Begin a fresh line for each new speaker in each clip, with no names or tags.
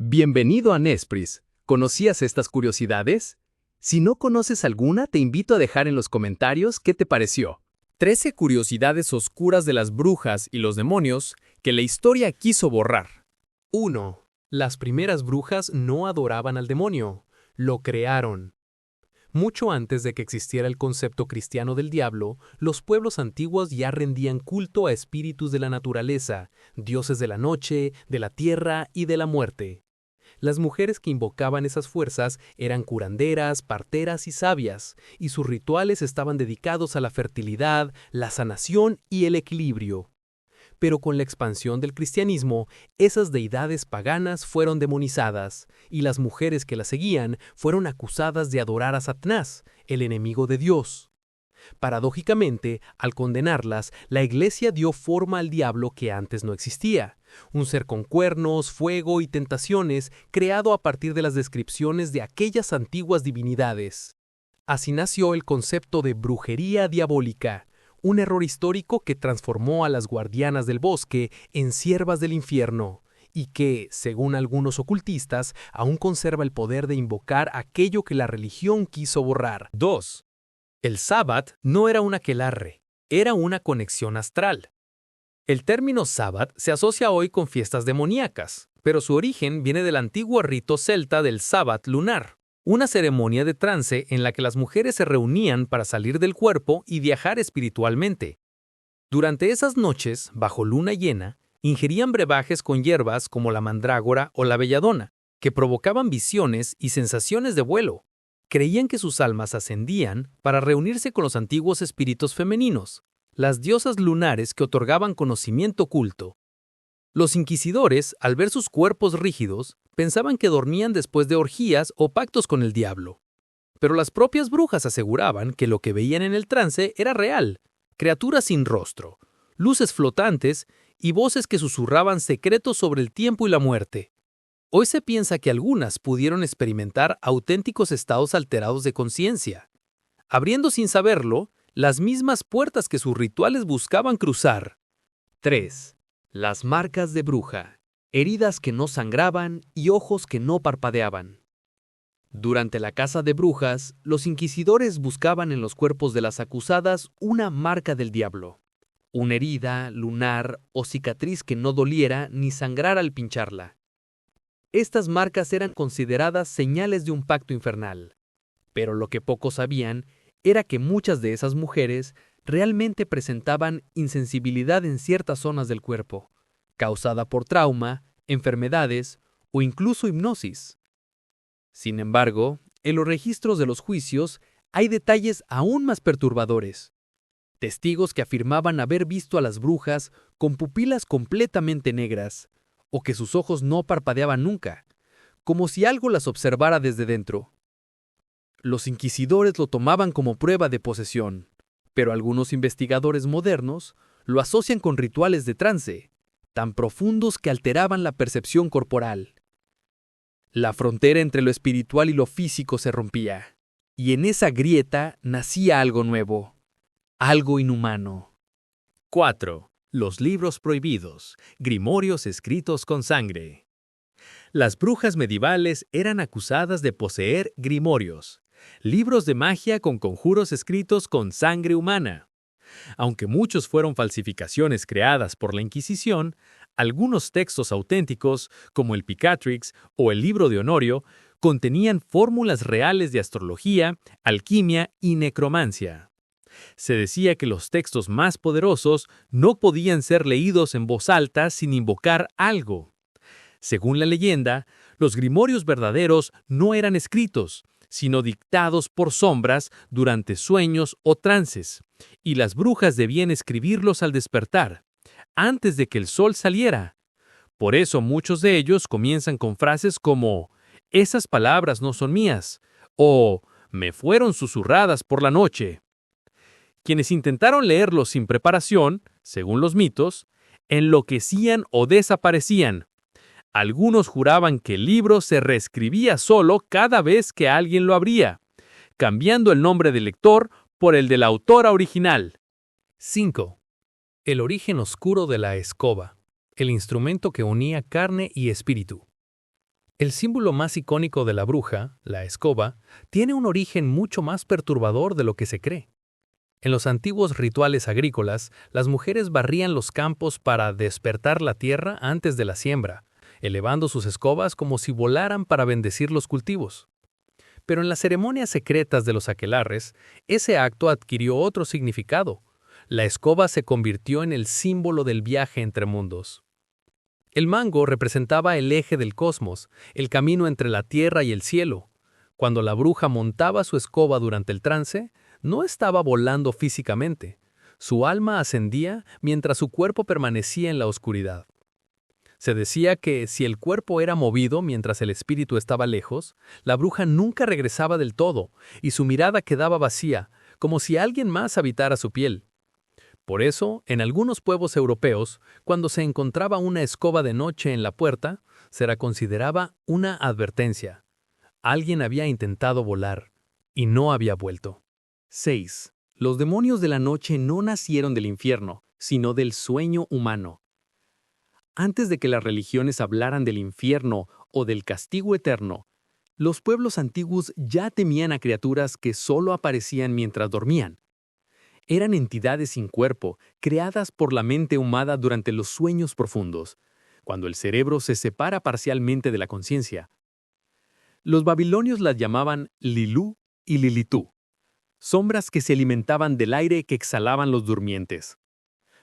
Bienvenido a Nespris. ¿Conocías estas curiosidades? Si no conoces alguna, te invito a dejar en los comentarios qué te pareció. 13 curiosidades oscuras de las brujas y los demonios que la historia quiso borrar.
1. Las primeras brujas no adoraban al demonio, lo crearon. Mucho antes de que existiera el concepto cristiano del diablo, los pueblos antiguos ya rendían culto a espíritus de la naturaleza, dioses de la noche, de la tierra y de la muerte. Las mujeres que invocaban esas fuerzas eran curanderas, parteras y sabias, y sus rituales estaban dedicados a la fertilidad, la sanación y el equilibrio. Pero con la expansión del cristianismo, esas deidades paganas fueron demonizadas, y las mujeres que las seguían fueron acusadas de adorar a Satanás, el enemigo de Dios. Paradójicamente, al condenarlas, la Iglesia dio forma al diablo que antes no existía, un ser con cuernos, fuego y tentaciones, creado a partir de las descripciones de aquellas antiguas divinidades. Así nació el concepto de brujería diabólica, un error histórico que transformó a las guardianas del bosque en siervas del infierno, y que, según algunos ocultistas, aún conserva el poder de invocar aquello que la religión quiso borrar.
2. El sábat no era un aquelarre, era una conexión astral. El término sábat se asocia hoy con fiestas demoníacas, pero su origen viene del antiguo rito celta del sábat lunar, una ceremonia de trance en la que las mujeres se reunían para salir del cuerpo y viajar espiritualmente. Durante esas noches, bajo luna llena, ingerían brebajes con hierbas como la mandrágora o la belladona, que provocaban visiones y sensaciones de vuelo. Creían que sus almas ascendían para reunirse con los antiguos espíritus femeninos, las diosas lunares que otorgaban conocimiento oculto. Los inquisidores, al ver sus cuerpos rígidos, pensaban que dormían después de orgías o pactos con el diablo. Pero las propias brujas aseguraban que lo que veían en el trance era real, criaturas sin rostro, luces flotantes y voces que susurraban secretos sobre el tiempo y la muerte. Hoy se piensa que algunas pudieron experimentar auténticos estados alterados de conciencia, abriendo sin saberlo las mismas puertas que sus rituales buscaban cruzar.
3. Las marcas de bruja, heridas que no sangraban y ojos que no parpadeaban. Durante la caza de brujas, los inquisidores buscaban en los cuerpos de las acusadas una marca del diablo, una herida, lunar o cicatriz que no doliera ni sangrara al pincharla. Estas marcas eran consideradas señales de un pacto infernal, pero lo que pocos sabían era que muchas de esas mujeres realmente presentaban insensibilidad en ciertas zonas del cuerpo, causada por trauma, enfermedades o incluso hipnosis. Sin embargo, en los registros de los juicios hay detalles aún más perturbadores. Testigos que afirmaban haber visto a las brujas con pupilas completamente negras, o que sus ojos no parpadeaban nunca, como si algo las observara desde dentro. Los inquisidores lo tomaban como prueba de posesión, pero algunos investigadores modernos lo asocian con rituales de trance, tan profundos que alteraban la percepción corporal. La frontera entre lo espiritual y lo físico se rompía, y en esa grieta nacía algo nuevo, algo inhumano.
4. Los libros prohibidos, grimorios escritos con sangre. Las brujas medievales eran acusadas de poseer grimorios, libros de magia con conjuros escritos con sangre humana. Aunque muchos fueron falsificaciones creadas por la Inquisición, algunos textos auténticos, como el Picatrix o el libro de Honorio, contenían fórmulas reales de astrología, alquimia y necromancia. Se decía que los textos más poderosos no podían ser leídos en voz alta sin invocar algo. Según la leyenda, los grimorios verdaderos no eran escritos, sino dictados por sombras durante sueños o trances, y las brujas debían escribirlos al despertar, antes de que el sol saliera. Por eso muchos de ellos comienzan con frases como «esas palabras no son mías» o «me fueron susurradas por la noche». Quienes intentaron leerlos sin preparación, según los mitos, enloquecían o desaparecían. Algunos juraban que el libro se reescribía solo cada vez que alguien lo abría, cambiando el nombre del lector por el de la autora original.
5. El origen oscuro de la escoba, el instrumento que unía carne y espíritu. El símbolo más icónico de la bruja, la escoba, tiene un origen mucho más perturbador de lo que se cree. En los antiguos rituales agrícolas, las mujeres barrían los campos para despertar la tierra antes de la siembra, elevando sus escobas como si volaran para bendecir los cultivos. Pero en las ceremonias secretas de los aquelarres, ese acto adquirió otro significado. La escoba se convirtió en el símbolo del viaje entre mundos. El mango representaba el eje del cosmos, el camino entre la tierra y el cielo. Cuando la bruja montaba su escoba durante el trance, no estaba volando físicamente. Su alma ascendía mientras su cuerpo permanecía en la oscuridad. Se decía que si el cuerpo era movido mientras el espíritu estaba lejos, la bruja nunca regresaba del todo y su mirada quedaba vacía, como si alguien más habitara su piel. Por eso, en algunos pueblos europeos, cuando se encontraba una escoba de noche en la puerta, se la consideraba una advertencia. Alguien había intentado volar y no había vuelto.
6. Los demonios de la noche no nacieron del infierno, sino del sueño humano. Antes de que las religiones hablaran del infierno o del castigo eterno, los pueblos antiguos ya temían a criaturas que solo aparecían mientras dormían. Eran entidades sin cuerpo, creadas por la mente humana durante los sueños profundos, cuando el cerebro se separa parcialmente de la conciencia. Los babilonios las llamaban Lilú y Lilitú, sombras que se alimentaban del aire que exhalaban los durmientes.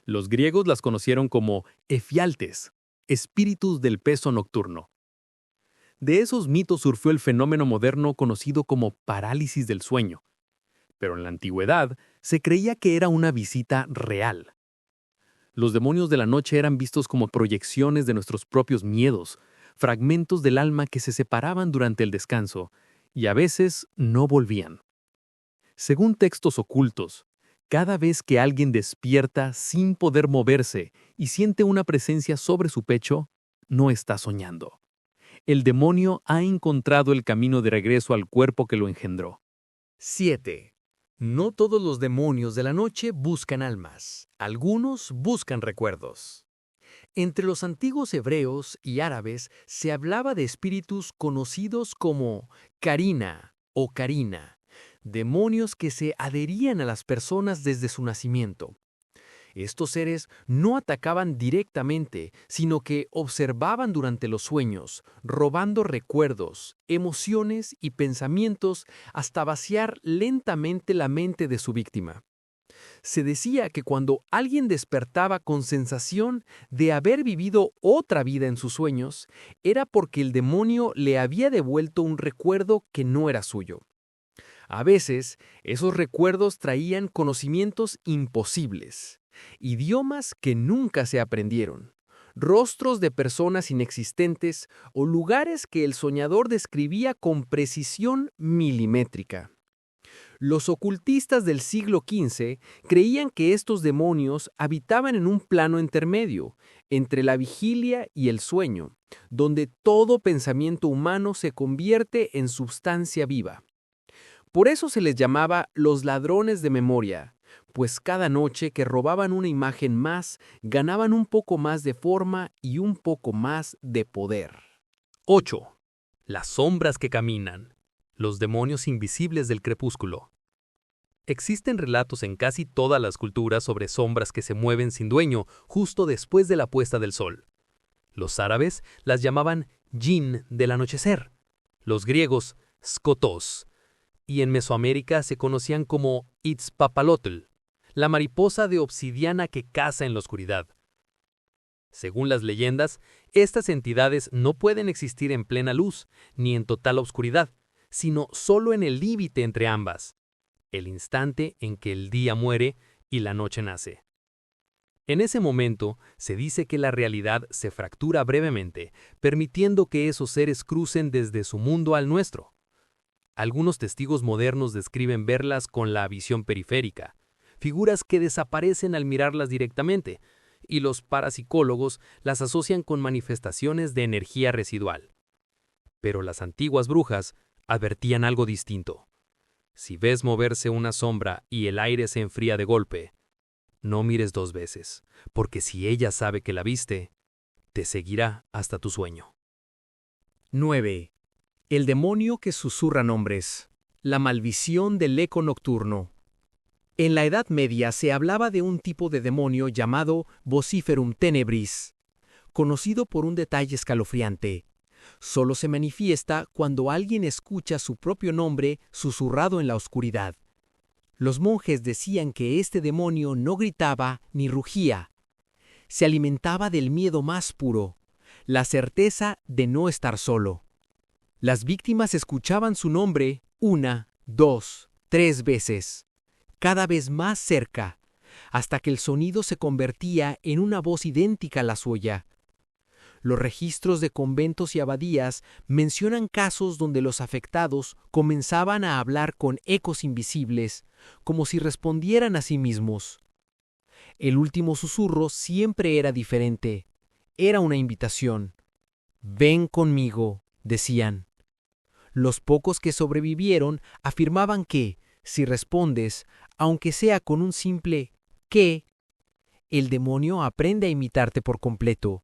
Los griegos las conocieron como efialtes, espíritus del peso nocturno. De esos mitos surgió el fenómeno moderno conocido como parálisis del sueño. Pero en la antigüedad se creía que era una visita real. Los demonios de la noche eran vistos como proyecciones de nuestros propios miedos, fragmentos del alma que se separaban durante el descanso y a veces no volvían. Según textos ocultos, cada vez que alguien despierta sin poder moverse y siente una presencia sobre su pecho, no está soñando. El demonio ha encontrado el camino de regreso al cuerpo que lo engendró.
7. No todos los demonios de la noche buscan almas, algunos buscan recuerdos. Entre los antiguos hebreos y árabes se hablaba de espíritus conocidos como Karina o Karina, demonios que se adherían a las personas desde su nacimiento. Estos seres no atacaban directamente, sino que observaban durante los sueños, robando recuerdos, emociones y pensamientos hasta vaciar lentamente la mente de su víctima. Se decía que cuando alguien despertaba con sensación de haber vivido otra vida en sus sueños, era porque el demonio le había devuelto un recuerdo que no era suyo. A veces, esos recuerdos traían conocimientos imposibles, idiomas que nunca se aprendieron, rostros de personas inexistentes o lugares que el soñador describía con precisión milimétrica. Los ocultistas del siglo XV creían que estos demonios habitaban en un plano intermedio, entre la vigilia y el sueño, donde todo pensamiento humano se convierte en substancia viva. Por eso se les llamaba los ladrones de memoria, pues cada noche que robaban una imagen más, ganaban un poco más de forma y un poco más de poder.
8. Las sombras que caminan. Los demonios invisibles del crepúsculo. Existen relatos en casi todas las culturas sobre sombras que se mueven sin dueño justo después de la puesta del sol. Los árabes las llamaban jinn del anochecer, los griegos skotos, y en Mesoamérica se conocían como Itzpapalotl, la mariposa de obsidiana que caza en la oscuridad. Según las leyendas, estas entidades no pueden existir en plena luz ni en total oscuridad, sino solo en el límite entre ambas, el instante en que el día muere y la noche nace. En ese momento, se dice que la realidad se fractura brevemente, permitiendo que esos seres crucen desde su mundo al nuestro. Algunos testigos modernos describen verlas con la visión periférica, figuras que desaparecen al mirarlas directamente, y los parapsicólogos las asocian con manifestaciones de energía residual. Pero las antiguas brujas advertían algo distinto. Si ves moverse una sombra y el aire se enfría de golpe, no mires dos veces, porque si ella sabe que la viste, te seguirá hasta tu sueño.
9. El demonio que susurra nombres. La maldición del eco nocturno. En la Edad Media se hablaba de un tipo de demonio llamado Vociferum Tenebris, conocido por un detalle escalofriante. Solo se manifiesta cuando alguien escucha su propio nombre susurrado en la oscuridad. Los monjes decían que este demonio no gritaba ni rugía. Se alimentaba del miedo más puro, la certeza de no estar solo. Las víctimas escuchaban su nombre 1, 2, 3 veces, cada vez más cerca, hasta que el sonido se convertía en una voz idéntica a la suya. Los registros de conventos y abadías mencionan casos donde los afectados comenzaban a hablar con ecos invisibles, como si respondieran a sí mismos. El último susurro siempre era diferente. Era una invitación. «Ven conmigo», decían. Los pocos que sobrevivieron afirmaban que, si respondes, aunque sea con un simple «¿qué?», el demonio aprende a imitarte por completo,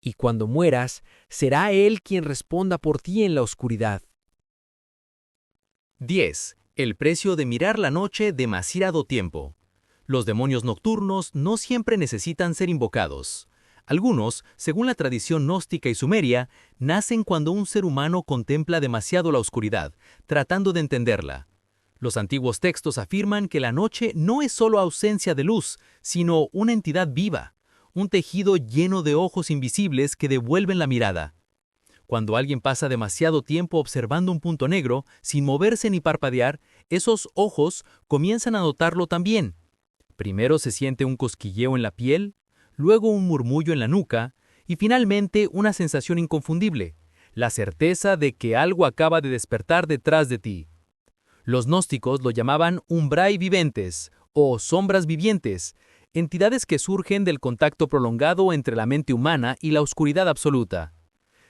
y cuando mueras, será él quien responda por ti en la oscuridad.
10. El precio de mirar la noche demasiado tiempo. Los demonios nocturnos no siempre necesitan ser invocados. Algunos, según la tradición gnóstica y sumeria, nacen cuando un ser humano contempla demasiado la oscuridad, tratando de entenderla. Los antiguos textos afirman que la noche no es solo ausencia de luz, sino una entidad viva, un tejido lleno de ojos invisibles que devuelven la mirada. Cuando alguien pasa demasiado tiempo observando un punto negro, sin moverse ni parpadear, esos ojos comienzan a notarlo también. Primero se siente un cosquilleo en la piel, luego un murmullo en la nuca y finalmente una sensación inconfundible, la certeza de que algo acaba de despertar detrás de ti. Los gnósticos lo llamaban umbrae viventes o sombras vivientes, entidades que surgen del contacto prolongado entre la mente humana y la oscuridad absoluta.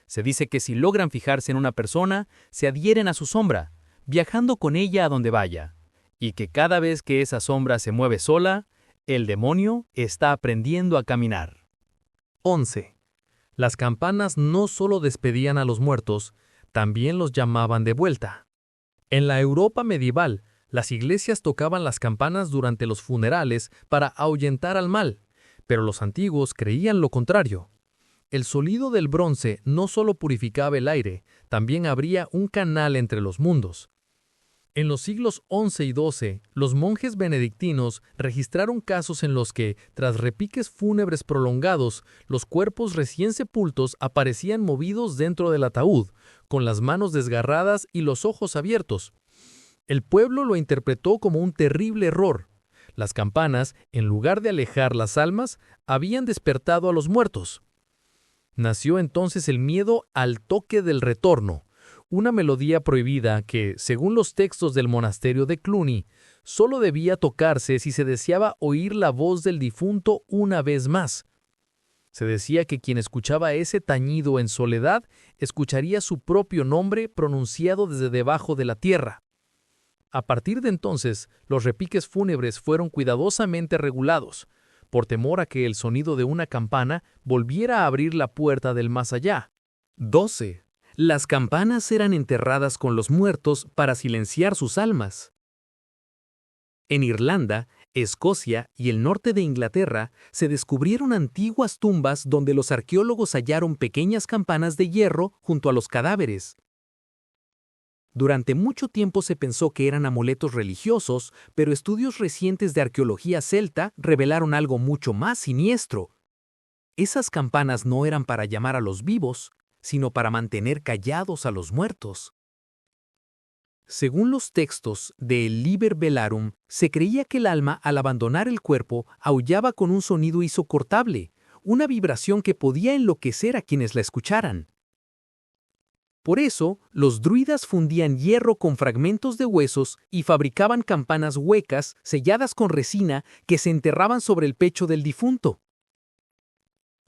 Se dice que si logran fijarse en una persona, se adhieren a su sombra, viajando con ella a donde vaya, y que cada vez que esa sombra se mueve sola, el demonio está aprendiendo a caminar.
11. Las campanas no solo despedían a los muertos, también los llamaban de vuelta. En la Europa medieval, las iglesias tocaban las campanas durante los funerales para ahuyentar al mal, pero los antiguos creían lo contrario. El sonido del bronce no solo purificaba el aire, también abría un canal entre los mundos. En los siglos XI y XII, los monjes benedictinos registraron casos en los que, tras repiques fúnebres prolongados, los cuerpos recién sepultos aparecían movidos dentro del ataúd, con las manos desgarradas y los ojos abiertos. El pueblo lo interpretó como un terrible error. Las campanas, en lugar de alejar las almas, habían despertado a los muertos. Nació entonces el miedo al toque del retorno, una melodía prohibida que, según los textos del monasterio de Cluny, solo debía tocarse si se deseaba oír la voz del difunto una vez más. Se decía que quien escuchaba ese tañido en soledad escucharía su propio nombre pronunciado desde debajo de la tierra. A partir de entonces, los repiques fúnebres fueron cuidadosamente regulados, por temor a que el sonido de una campana volviera a abrir la puerta del más allá. 12. Las campanas eran enterradas con los muertos para silenciar sus almas. En Irlanda, Escocia y el norte de Inglaterra se descubrieron antiguas tumbas donde los arqueólogos hallaron pequeñas campanas de hierro junto a los cadáveres. Durante mucho tiempo se pensó que eran amuletos religiosos, pero estudios recientes de arqueología celta revelaron algo mucho más siniestro. Esas campanas no eran para llamar a los vivos, sino para mantener callados a los muertos. Según los textos del Liber Vellarum, se creía que el alma, al abandonar el cuerpo, aullaba con un sonido insoportable, una vibración que podía enloquecer a quienes la escucharan. Por eso, los druidas fundían hierro con fragmentos de huesos y fabricaban campanas huecas selladas con resina que se enterraban sobre el pecho del difunto.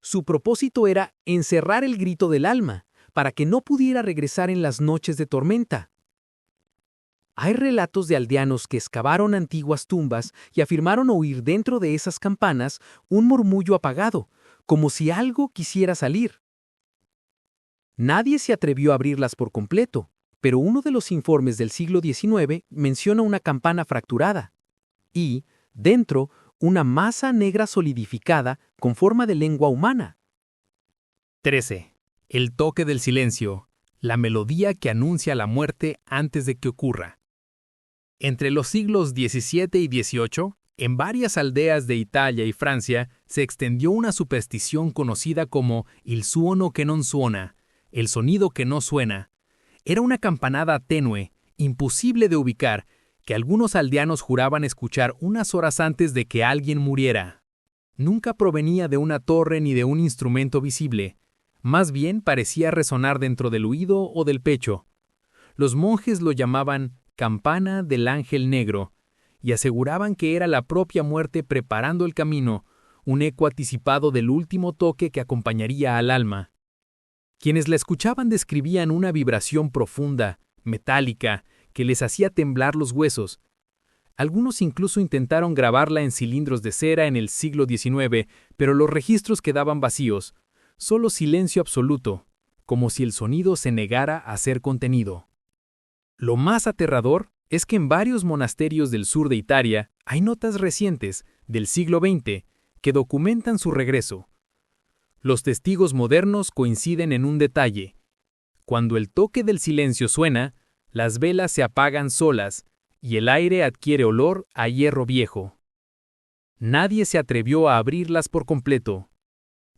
Su propósito era encerrar el grito del alma, para que no pudiera regresar en las noches de tormenta. Hay relatos de aldeanos que excavaron antiguas tumbas y afirmaron oír dentro de esas campanas un murmullo apagado, como si algo quisiera salir. Nadie se atrevió a abrirlas por completo, pero uno de los informes del siglo XIX menciona una campana fracturada y, dentro, una masa negra solidificada con forma de lengua humana.
13. El toque del silencio, la melodía que anuncia la muerte antes de que ocurra. Entre los siglos XVII y XVIII, en varias aldeas de Italia y Francia se extendió una superstición conocida como il suono che non suona, el sonido que no suena. Era una campanada tenue, imposible de ubicar, que algunos aldeanos juraban escuchar unas horas antes de que alguien muriera. Nunca provenía de una torre ni de un instrumento visible. Más bien parecía resonar dentro del oído o del pecho. Los monjes lo llamaban campana del ángel negro y aseguraban que era la propia muerte preparando el camino, un eco anticipado del último toque que acompañaría al alma. Quienes la escuchaban describían una vibración profunda, metálica, que les hacía temblar los huesos. Algunos incluso intentaron grabarla en cilindros de cera en el siglo XIX, pero los registros quedaban vacíos, solo silencio absoluto, como si el sonido se negara a ser contenido. Lo más aterrador es que en varios monasterios del sur de Italia hay notas recientes, del siglo XX, que documentan su regreso. Los testigos modernos coinciden en un detalle. Cuando el toque del silencio suena, las velas se apagan solas y el aire adquiere olor a hierro viejo. Nadie se atrevió a abrirlas por completo,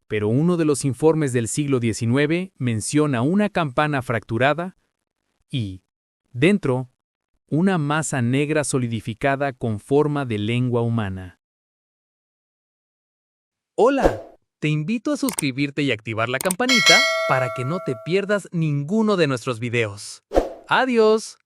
pero uno de los informes del siglo XIX menciona una campana fracturada y, dentro, una masa negra solidificada con forma de lengua humana.
Hola, te invito a suscribirte y activar la campanita para que no te pierdas ninguno de nuestros videos. ¡Adiós!